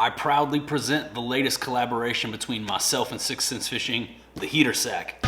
I proudly present the latest collaboration between myself and 6th Sense Fishing, the Heater Sack.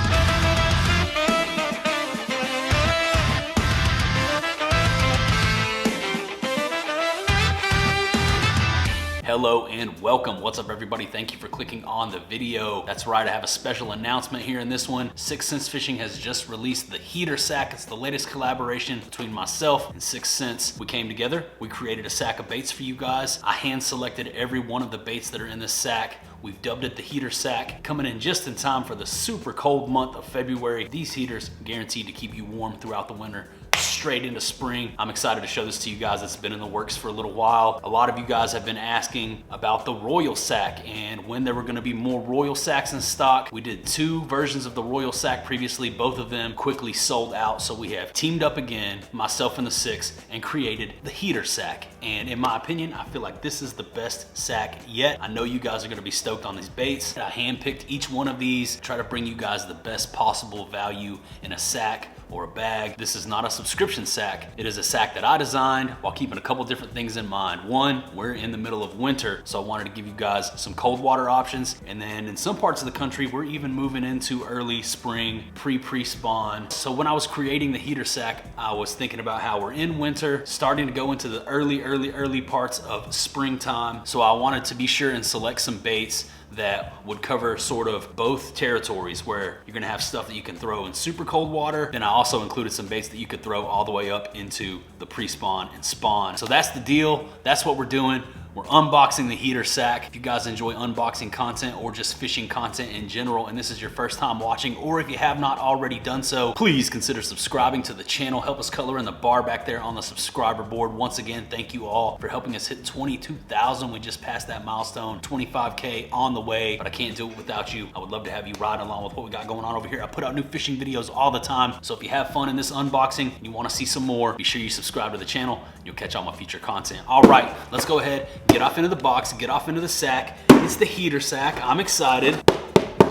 Hello and welcome. What's up, everybody? Thank you for clicking on the video. That's right, I have a special announcement here in this one. 6th Sense Fishing has just released the Heater Sack. It's the latest collaboration between myself and 6th Sense. We came together, we created a sack of baits for you guys. I hand selected every one of the baits that are in this sack. We've dubbed it the Heater Sack, coming in just in time for the super cold month of February. These heaters guaranteed to keep you warm throughout the winter, straight into spring. I'm excited to show this to you guys. It's been in the works for a little while. A lot of you guys have been asking about the Royal Sack and when there were gonna be more Royal Sacks in stock. We did 2 versions of the Royal Sack previously. Both of them quickly sold out. So we have teamed up again, myself and the 6th, and created the Heater Sack. And in my opinion, I feel like this is the best sack yet. I know you guys are gonna be stoked on these baits. I handpicked each one of these, try to bring you guys the best possible value in a sack or a bag. This is not a subscription sack. It is a sack that I designed while keeping a couple different things in mind. One, we're in the middle of winter, so I wanted to give you guys some cold water options. And then in some parts of the country, we're even moving into early spring, pre-spawn. So when I was creating the Heater Sack, I was thinking about how we're in winter, starting to go into the early parts of springtime. So I wanted to be sure and select some baits that would cover sort of both territories, where you're gonna have stuff that you can throw in super cold water. Then I also included some baits that you could throw all the way up into the pre-spawn and spawn. So that's the deal. That's what we're doing. We're unboxing the Heater Sack. If you guys enjoy unboxing content or just fishing content in general, and this is your first time watching, or if you have not already done so, please consider subscribing to the channel. Help us color in the bar back there on the subscriber board. Once again, thank you all for helping us hit 22,000. We just passed that milestone, 25K on the way, but I can't do it without you. I would love to have you ride along with what we got going on over here. I put out new fishing videos all the time, so if you have fun in this unboxing and you wanna see some more, be sure you subscribe to the channel. You'll catch all my future content. All right, let's go ahead, get off into the box, get off into the sack. It's the Heater Sack. I'm excited.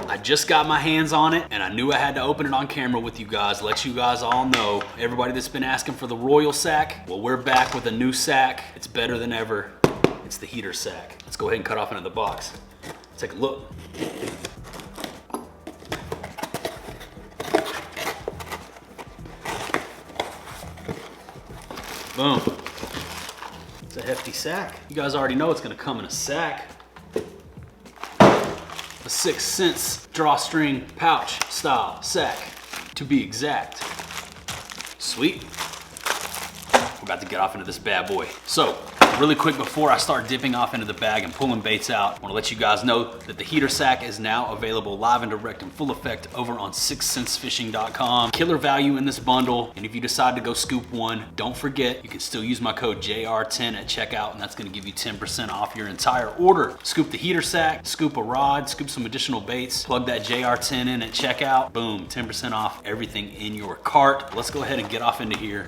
I just got my hands on it and I knew I had to open it on camera with you guys, let you guys all know. Everybody that's been asking for the Royal Sack, well, we're back with a new sack. It's better than ever. It's the Heater Sack. Let's go ahead and cut off into the box. Take a look. Boom. It's a hefty sack. You guys already know it's gonna come in a sack. A 6th Sense drawstring pouch style sack, to be exact. Sweet. We're about to get off into this bad boy. So, really quick before I start dipping off into the bag and pulling baits out, I wanna let you guys know that the Heater Sack is now available live and direct in full effect over on 6thsensefishing.com. Killer value in this bundle, and if you decide to go scoop one, don't forget, you can still use my code JR10 at checkout, and that's gonna give you 10% off your entire order. Scoop the Heater Sack, scoop a rod, scoop some additional baits, plug that JR10 in at checkout, boom, 10% off everything in your cart. Let's go ahead and get off into here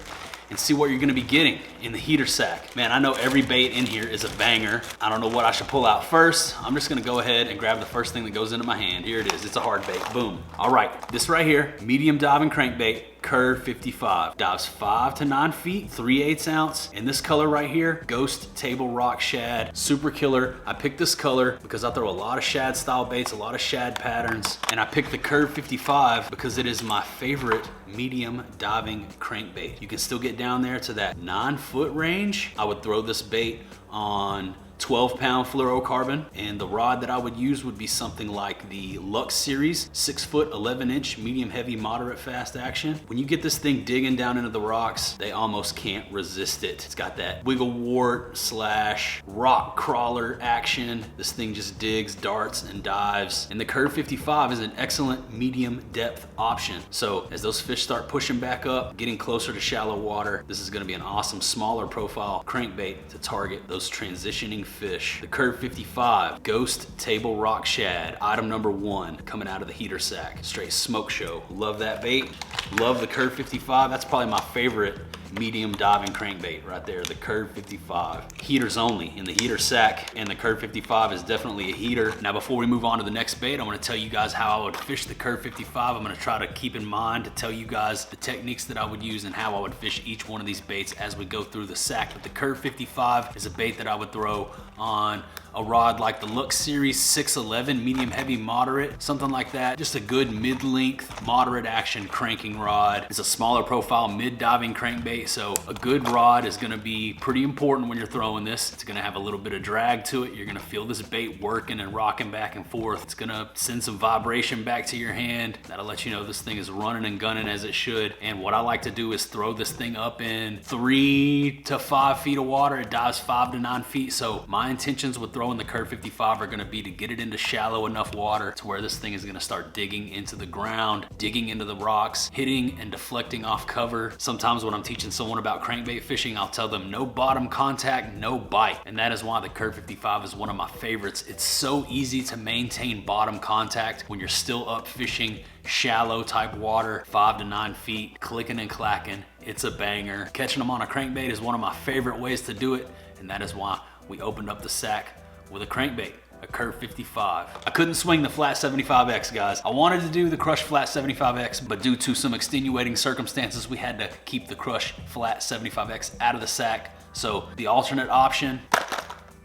and see what you're gonna be getting in the Heater Sack. Man, I know every bait in here is a banger. I don't know what I should pull out first. I'm just gonna go ahead and grab the first thing that goes into my hand. Here it is, it's a hard bait, boom. All right, this right here, medium diving crankbait, Curve 55. Dives 5 to 9 feet, 3/8 ounce. And this color right here, Ghost Table Rock Shad, super killer. I picked this color because I throw a lot of shad style baits, a lot of shad patterns. And I picked the Curve 55 because it is my favorite medium diving crankbait. You can still get down there to that 9-foot range. I would throw this bait on 12-pound fluorocarbon, and the rod that I would use would be something like the Lux series, 6-foot, 11-inch, medium heavy, moderate fast action. When you get this thing digging down into the rocks, they almost can't resist it. It's got that wiggle wart slash rock crawler action. This thing just digs, darts, and dives. And the Curve 55 is an excellent medium depth option. So as those fish start pushing back up, getting closer to shallow water, this is gonna be an awesome smaller profile crankbait to target those transitioning fish. The Curve 55 Ghost Table Rock Shad, item number 1, coming out of the Heater Sack. Straight smoke show. Love that bait. Love the Curve 55. That's probably my favorite medium diving crankbait right there, the Curve 55. Heaters only in the Heater Sack, and the Curve 55 is definitely a heater. Now before we move on to the next bait, I want to tell you guys how I would fish the Curve 55. I'm going to try to keep in mind to tell you guys the techniques that I would use and how I would fish each one of these baits as we go through the sack. But the Curve 55 is a bait that I would throw on a rod like the Lux Series 611, medium heavy moderate, something like that. Just a good mid-length, moderate action cranking rod. It's a smaller profile, mid-diving crankbait, so a good rod is gonna be pretty important when you're throwing this. It's gonna have a little bit of drag to it. You're gonna feel this bait working and rocking back and forth. It's gonna send some vibration back to your hand. That'll let you know this thing is running and gunning as it should. And what I like to do is throw this thing up in 3 to 5 feet of water. It dives 5 to 9 feet. So my intentions with throwing the Curve 55 are gonna be to get it into shallow enough water to where this thing is gonna start digging into the ground, digging into the rocks, hitting and deflecting off cover. Sometimes when I'm teaching someone about crankbait fishing, I'll tell them no bottom contact, no bite. And that is why the Curve 55 is one of my favorites. It's so easy to maintain bottom contact when you're still up fishing shallow type water, 5 to 9 feet, clicking and clacking. It's a banger. Catching them on a crankbait is one of my favorite ways to do it, and that is why we opened up the sack with a crankbait, a Curve 55. I couldn't swing the flat 75X, guys. I wanted to do the Crush flat 75X, but due to some extenuating circumstances, we had to keep the Crush flat 75X out of the sack. So the alternate option,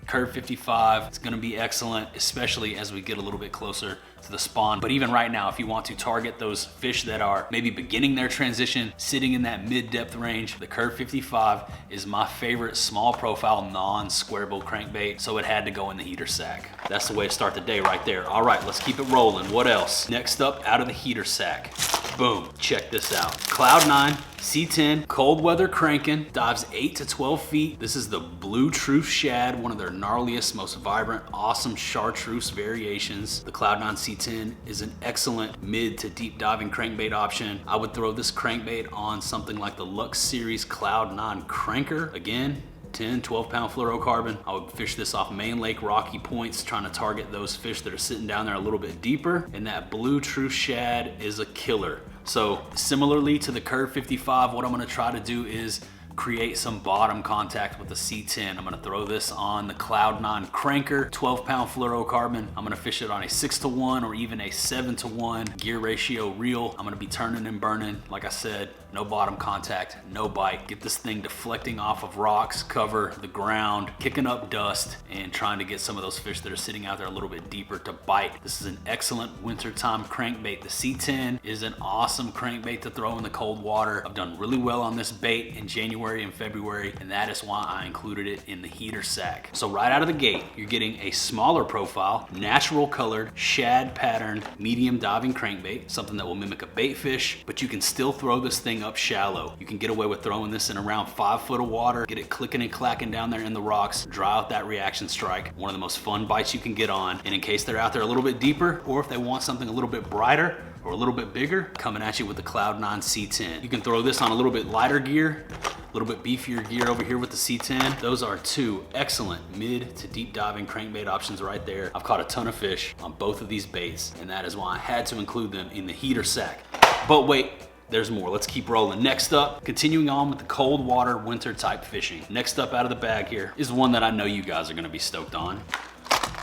Curve 55, it's gonna be excellent, especially as we get a little bit closer to the spawn. But even right now, if you want to target those fish that are maybe beginning their transition, sitting in that mid-depth range, the Curve 55 is my favorite small profile non-square bill crankbait, so it had to go in the heater sack. That's the way to start the day right there. All right, let's keep it rolling. What else? Next up, out of the heater sack. Boom, check this out. Cloud9 C10, cold weather cranking, dives 8 to 12 feet. This is the Blue Truth Shad, one of their gnarliest, most vibrant, awesome chartreuse variations. The Cloud9 C10 is an excellent mid to deep diving crankbait option. I would throw this crankbait on something like the Lux Series Cloud9 Cranker. Again, 10, 12 pound fluorocarbon. I would fish this off Main Lake rocky points, trying to target those fish that are sitting down there a little bit deeper. And that Blue Truth Shad is a killer. So similarly to the Curve 55, what I'm gonna try to do is create some bottom contact with the C10. I'm gonna throw this on the Cloud9 Cranker, 12 pound fluorocarbon. I'm gonna fish it on a 6-to-1 or even a 7-to-1 gear ratio reel. I'm gonna be turning and burning. Like I said, no bottom contact, no bite. Get this thing deflecting off of rocks, cover, the ground, kicking up dust, and trying to get some of those fish that are sitting out there a little bit deeper to bite. This is an excellent wintertime crankbait. The C10 is an awesome crankbait to throw in the cold water. I've done really well on this bait in January and February, and that is why I included it in the heater sack. So right out of the gate, you're getting a smaller profile, natural colored, shad patterned, medium diving crankbait, something that will mimic a bait fish, but you can still throw this thing up shallow. You can get away with throwing this in around 5 foot of water, get it clicking and clacking down there in the rocks, dry out that reaction strike. One of the most fun bites you can get on. And in case they're out there a little bit deeper, or if they want something a little bit brighter or a little bit bigger, coming at you with the Cloud9 C10. You can throw this on a little bit lighter gear, a little bit beefier gear over here with the C10. Those are 2 excellent mid to deep diving crankbait options right there. I've caught a ton of fish on both of these baits, and that is why I had to include them in the heater sack. But wait, there's more. Let's keep rolling. Next up, continuing on with the cold water winter type fishing. Next up out of the bag here is one that I know you guys are gonna be stoked on.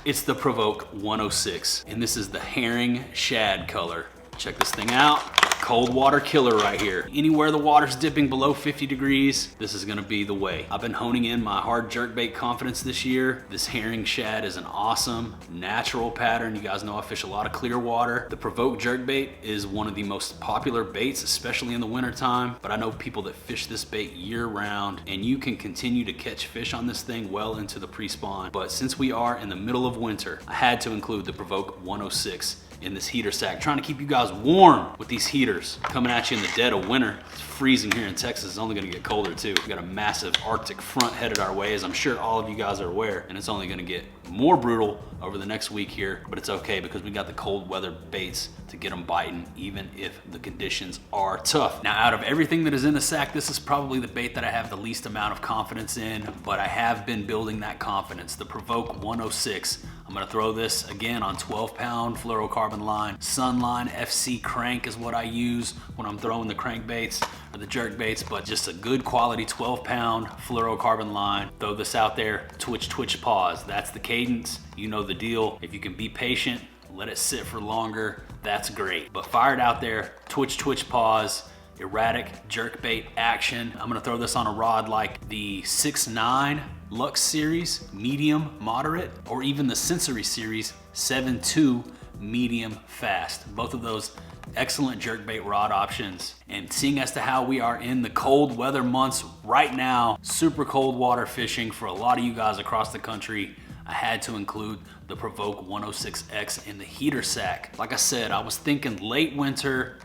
It's the Provoke 106, and this is the herring shad color. Check this thing out. Cold water killer right here. Anywhere the water's dipping below 50 degrees, this is gonna be the way. I've been honing in my hard jerkbait confidence this year. This herring shad is an awesome natural pattern. You guys know I fish a lot of clear water. The Provoke jerkbait is one of the most popular baits, especially in the wintertime, but I know people that fish this bait year round, and you can continue to catch fish on this thing well into the pre-spawn. But since we are in the middle of winter, I had to include the Provoke 106 in this heater sack, trying to keep you guys warm with these heaters coming at you in the dead of winter. It's freezing here in Texas. It's only gonna get colder too. We got a massive Arctic front headed our way, as I'm sure all of you guys are aware, and it's only gonna get more brutal over the next week here, but it's okay because we got the cold weather baits to get them biting even if the conditions are tough. Now, out of everything that is in the sack, this is probably the bait that I have the least amount of confidence in, but I have been building that confidence. The Provoke 106. I'm gonna throw this again on 12 pound fluorocarbon line. Sunline FC crank is what I use when I'm throwing the crankbaits or the jerk baits, but just a good quality 12 pound fluorocarbon line. Throw this out there, twitch, twitch, pause. That's the cadence. You know the deal. If you can be patient, let it sit for longer, that's great. But fire it out there, twitch, twitch, pause. Erratic jerkbait action. I'm gonna throw this on a rod like the 6'9" Lux Series, medium, moderate, or even the Sensory Series 7.2 medium fast. Both of those excellent jerkbait rod options. And seeing as to how we are in the cold weather months right now, super cold water fishing for a lot of you guys across the country, I had to include the Provoke 106X in the heater sack. Like I said, I was thinking late winter,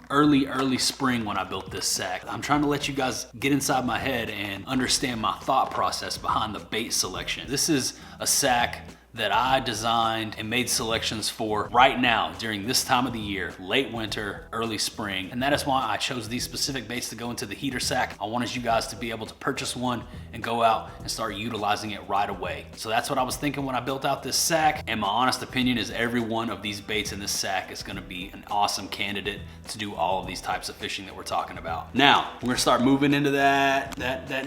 early spring when I built this sack. I'm trying to let you guys get inside my head and understand my thought process behind the bait selection. This is a sack that I designed and made selections for right now during this time of the year, late winter, early spring. And that is why I chose these specific baits to go into the heater sack. I wanted you guys to be able to purchase one and go out and start utilizing it right away. So that's what I was thinking when I built out this sack. And my honest opinion is every one of these baits in this sack is gonna be an awesome candidate to do all of these types of fishing that we're talking about. Now, we're gonna start moving into that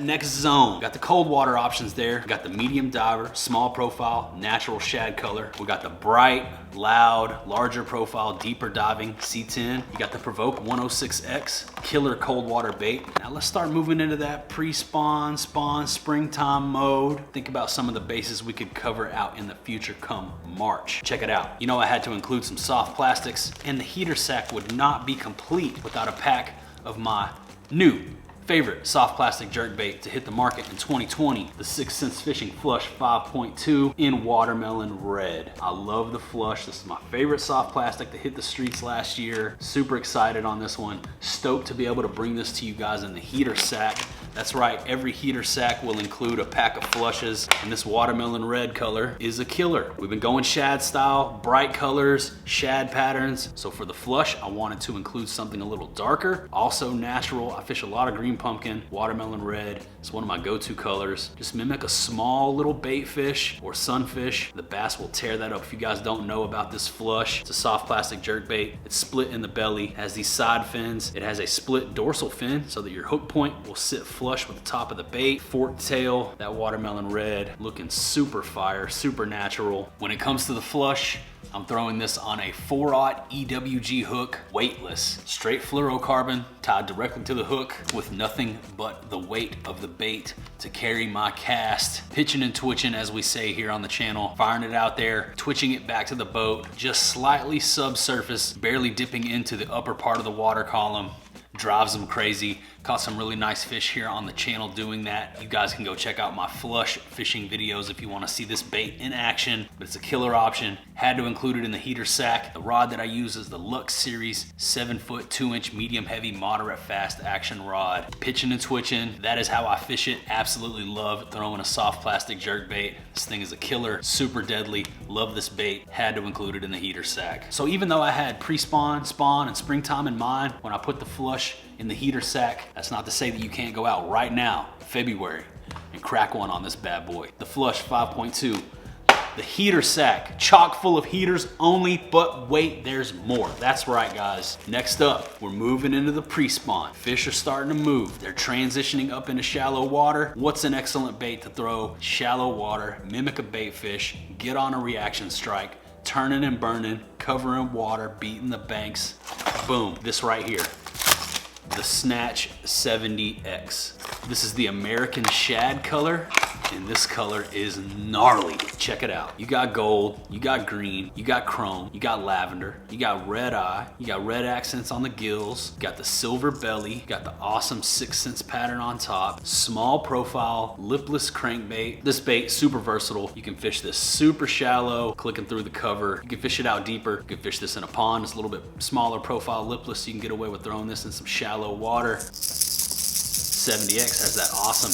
next zone. Got the cold water options there. Got the medium diver, small profile, natural shad color. We got the bright, loud, larger profile, deeper diving C10. You got the Provoke 106X, killer cold water bait. Now let's start moving into that pre-spawn, spawn, springtime mode. Think about some of the bases we could cover out in the future come March. Check it out. You know I had to include some soft plastics, and the heater sack would not be complete without a pack of my new favorite soft plastic jerkbait to hit the market in 2020, the 6th Sense Fishing Flush 5.2 in watermelon red. I love the Flush. This is my favorite soft plastic to hit the streets last year. Super excited on this one. Stoked to be able to bring this to you guys in the heater sack. That's right, every heater sack will include a pack of flushes, and this watermelon red color is a killer. We've been going shad style, bright colors, shad patterns. So for the flush, I wanted to include something a little darker, also natural. I fish a lot of green pumpkin, watermelon red. It's one of my go-to colors. Just mimic a small little bait fish or sunfish. The bass will tear that up. If you guys don't know about this flush, it's a soft plastic jerkbait. It's split in the belly, has these side fins. It has a split dorsal fin so that your hook point will sit flush with the top of the bait. Forked tail, that watermelon red, looking super fire, super natural. When it comes to the flush, I'm throwing this on a 4/0 EWG hook, weightless, straight fluorocarbon, tied directly to the hook with nothing but the weight of the bait to carry my cast. Pitching and twitching, as we say here on the channel, firing it out there, twitching it back to the boat, just slightly subsurface, barely dipping into the upper part of the water column. Drives them crazy. Caught some really nice fish here on the channel doing that. You guys can go check out my flush fishing videos if you want to see this bait in action, but it's a killer option. Had to include it in the heater sack. The rod that I use is the Lux Series 7-foot 2-inch medium heavy moderate fast action rod. Pitching and twitching, that is how I fish it. Absolutely love throwing a soft plastic jerk bait. This thing is a killer, super deadly. Love this bait. Had to include it in the heater sack. So even though I had pre-spawn, spawn, and springtime in mind when I put the flush in the heater sack, that's not to say that you can't go out right now, February, and crack one on this bad boy. The Flush 5.2, the heater sack, chock full of heaters only, but wait, there's more. That's right, guys. Next up, we're moving into the pre-spawn. Fish are starting to move. They're transitioning up into shallow water. What's an excellent bait to throw? Shallow water, mimic a bait fish, get on a reaction strike, turning and burning, covering water, beating the banks. Boom, this right here. The Snatch 70X. This is the American Shad color, and this color is gnarly. Check it out. You got gold, you got green, you got chrome, you got lavender, you got red eye, you got red accents on the gills, you got the silver belly, you got the awesome 6th Sense pattern on top, small profile, lipless crankbait. This bait, super versatile. You can fish this super shallow, clicking through the cover. You can fish it out deeper. You can fish this in a pond. It's a little bit smaller profile, lipless, so you can get away with throwing this in some shallow water. 70X has that awesome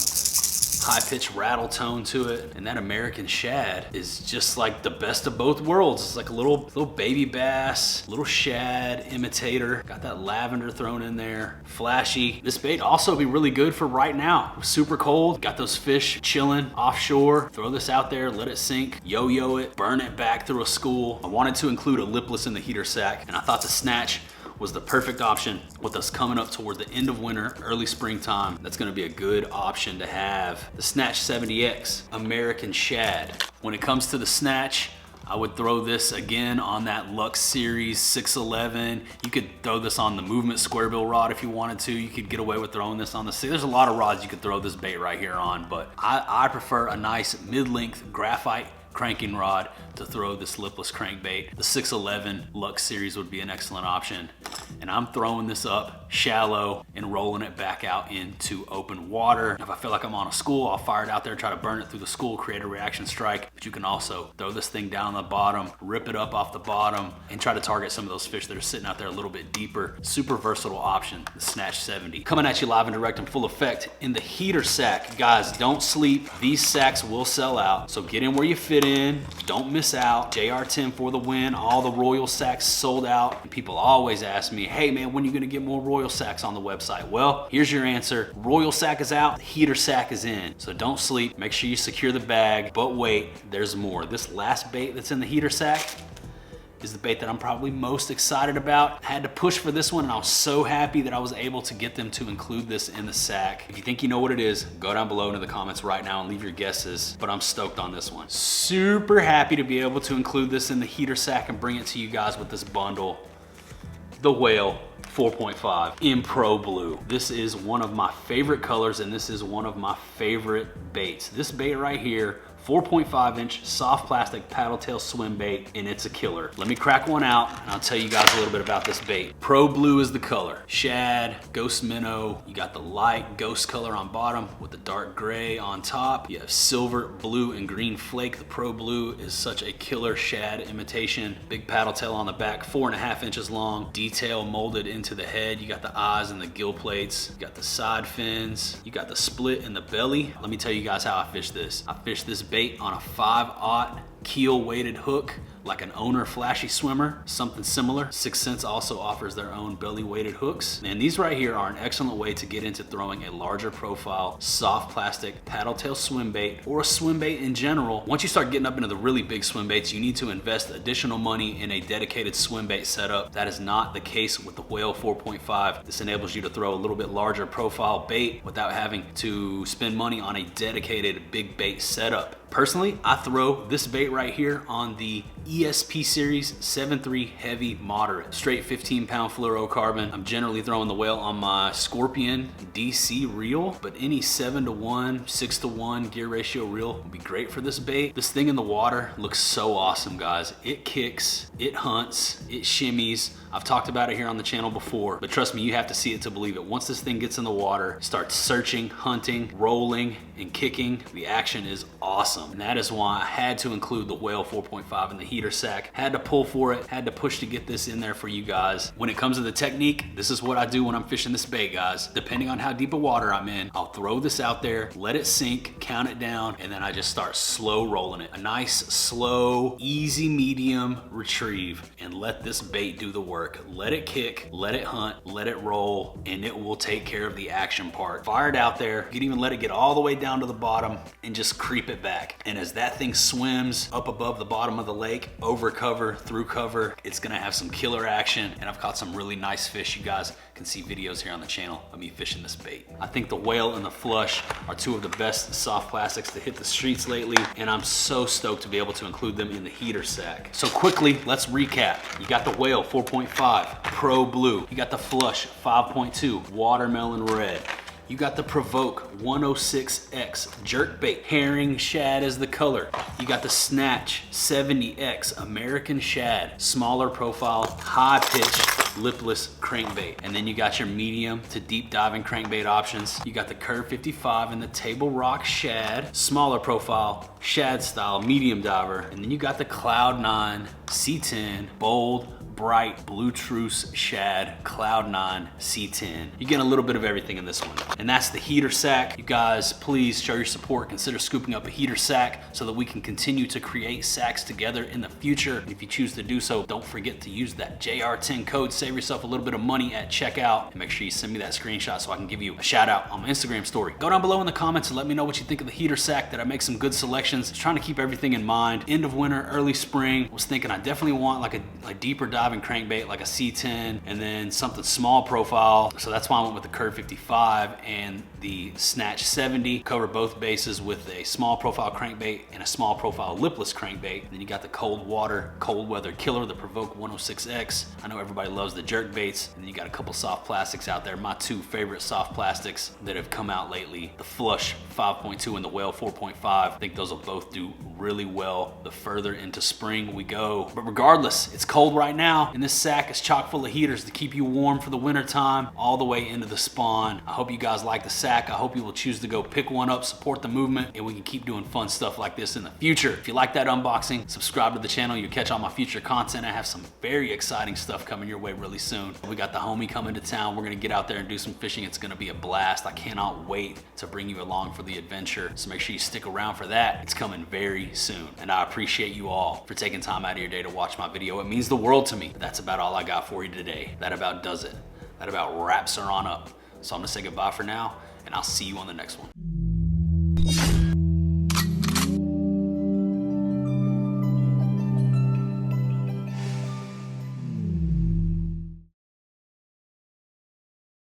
high-pitched rattle tone to it, and that American Shad is just like the best of both worlds. It's like a little baby bass, little shad imitator. Got that lavender thrown in there, flashy. This bait also be really good for right now. Super cold, got those fish chilling offshore. Throw this out there, let it sink, yo-yo it, burn it back through a school. I wanted to include a lipless in the heater sack, and I thought the Snatch was the perfect option with us coming up toward the end of winter, early springtime. That's gonna be a good option to have. The Snatch 70X, American Shad. When it comes to the Snatch, I would throw this again on that Lux Series 611. You could throw this on the Movement Square Bill rod if you wanted to. You could get away with throwing this on the, there's a lot of rods you could throw this bait right here on, but I prefer a nice mid-length graphite cranking rod to throw this lipless crankbait. The 611 Lux Series would be an excellent option. And I'm throwing this up shallow and rolling it back out into open water. If I feel like I'm on a school, I'll fire it out there, try to burn it through the school, create a reaction strike. But you can also throw this thing down the bottom, rip it up off the bottom, and try to target some of those fish that are sitting out there a little bit deeper. Super versatile option, the Snatch 70. Coming at you live and direct in full effect in the heater sack. Guys, don't sleep. These sacks will sell out, so get in where you fit in. Don't miss out. JR10 for the win. All the Royal sacks sold out. And people always ask me, hey man, when are you gonna get more Royal sacks on the website? Well, here's your answer. Royal sack is out, heater sack is in. So don't sleep, make sure you secure the bag, but wait, there's more. This last bait that's in the heater sack is the bait that I'm probably most excited about. I had to push for this one, and I was so happy that I was able to get them to include this in the sack. If you think you know what it is, go down below into the comments right now and leave your guesses, but I'm stoked on this one. Super happy to be able to include this in the heater sack and bring it to you guys with this bundle. The Whale 4.5 in Pro Blue. This is one of my favorite colors, and this is one of my favorite baits. This bait right here, 4.5 inch soft plastic paddle tail swim bait, and it's a killer. Let me crack one out and I'll tell you guys a little bit about this bait. Pro Blue is the color. Shad, Ghost Minnow, you got the light ghost color on bottom with the dark gray on top. You have silver, blue, and green flake. The Pro Blue is such a killer shad imitation. Big paddle tail on the back, 4.5 inches long, detail molded into the head. You got the eyes and the gill plates. You got the side fins. You got the split in the belly. Let me tell you guys how I fish this. I fish this bait on a 5/0 keel weighted hook, like an Owner Flashy Swimmer, something similar. 6th Sense also offers their own belly weighted hooks. And these right here are an excellent way to get into throwing a larger profile, soft plastic paddle tail swim bait, or a swim bait in general. Once you start getting up into the really big swim baits, you need to invest additional money in a dedicated swim bait setup. That is not the case with the Whale 4.5. This enables you to throw a little bit larger profile bait without having to spend money on a dedicated big bait setup. Personally, I throw this bait right here on the ESP Series 7.3 Heavy Moderate. Straight 15-pound fluorocarbon. I'm generally throwing the Whale on my Scorpion DC reel, but any 7-to-1, 6-to-1 gear ratio reel would be great for this bait. This thing in the water looks so awesome, guys. It kicks, it hunts, it shimmies. I've talked about it here on the channel before, but trust me, you have to see it to believe it. Once this thing gets in the water, starts searching, hunting, rolling, and kicking, the action is awesome. And that is why I had to include the Whale 4.5 in the heater sack. Had to pull for it, had to push to get this in there for you guys. When it comes to the technique, this is what I do when I'm fishing this bait, guys. Depending on how deep of water I'm in, I'll throw this out there, let it sink, count it down, and then I just start slow rolling it. A nice, slow, easy medium retrieve, and let this bait do the work. Let it kick, let it hunt, let it roll, and it will take care of the action part. Fire it out there. You can even let it get all the way down to the bottom and just creep it back. And as that thing swims up above the bottom of the lake, over cover, through cover, it's gonna have some killer action. And I've caught some really nice fish. You guys can see videos here on the channel of me fishing this bait. I think the Whale and the Flush are two of the best soft plastics to hit the streets lately, and I'm so stoked to be able to include them in the heater sack. So quickly, let's recap. You got the Whale 4.5 Pro Blue. You got the Flush 5.2 Watermelon Red. You got the Provoke 106X jerkbait. Herring shad is the color. You got the Snatch 70X American shad. Smaller profile, high pitch, lipless crankbait. And then you got your medium to deep diving crankbait options. You got the Curve 55 and the Table Rock shad. Smaller profile, shad style, medium diver. And then you got the Cloud 9 C10 bold, bright blue truce shad Cloud 9 C10. You get a little bit of everything in this one. And that's the heater sack. You guys, please show your support. Consider scooping up a heater sack so that we can continue to create sacks together in the future. If you choose to do so, don't forget to use that JR10 code. Save yourself a little bit of money at checkout. And make sure you send me that screenshot so I can give you a shout out on my Instagram story. Go down below in the comments and let me know what you think of the heater sack. Did I make some good selections? Just trying to keep everything in mind. End of winter, early spring. Was thinking I definitely want like a deeper dive diving crankbait like a C10 and then something small profile. So that's why I went with the Curve 55 and the Snatch 70. Cover both bases with a small profile crankbait and a small profile lipless crankbait. And then you got the cold water, cold weather killer, the Provoke 106X. I know everybody loves the jerk baits. And then you got a couple soft plastics out there. My two favorite soft plastics that have come out lately, the Flush 5.2 and the Whale 4.5. I think those will both do really well the further into spring we go. But regardless, it's cold right now, and this sack is chock full of heaters to keep you warm for the winter time all the way into the spawn. I hope you guys like the sack. I hope you will choose to go pick one up, support the movement, and we can keep doing fun stuff like this in the future. If you like that unboxing, subscribe to the channel. You'll catch all my future content. I have some very exciting stuff coming your way really soon. We got the homie coming to town. We're gonna get out there and do some fishing. It's gonna be a blast. I cannot wait to bring you along for the adventure. So make sure you stick around for that. It's coming very soon. And I appreciate you all for taking time out of your day to watch my video. It means the world to me. But that's about all I got for you today. That about does it. That about wraps her on up. So I'm gonna say goodbye for now, and I'll see you on the next one.